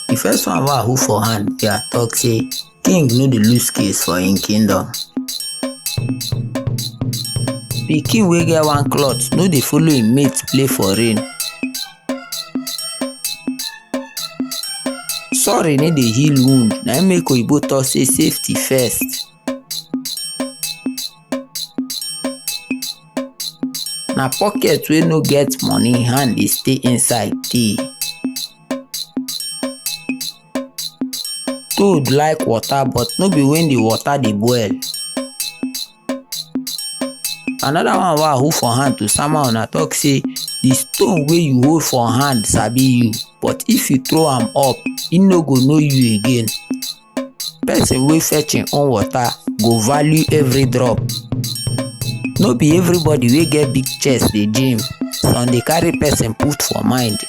The first one wey I hold for hand here talk say king no dey lose case for im kingdom. Pikin wey get one cloth no dey follow im mate play for rain. Sorry no dey heal wound, na im make oyibo talk say safety first. Na pocket wey no get money hand dey stay inside dey. Toad like water but no be when the water dey boil. Another one wey I hold for hand to sama una talk say the stone wey you hold for hand sabi you, but if you throw am up, e no go know you again. Person wey fetch im own water go value every drop. No be everybody wey get big chest dey gym, some dey carry person put for mind.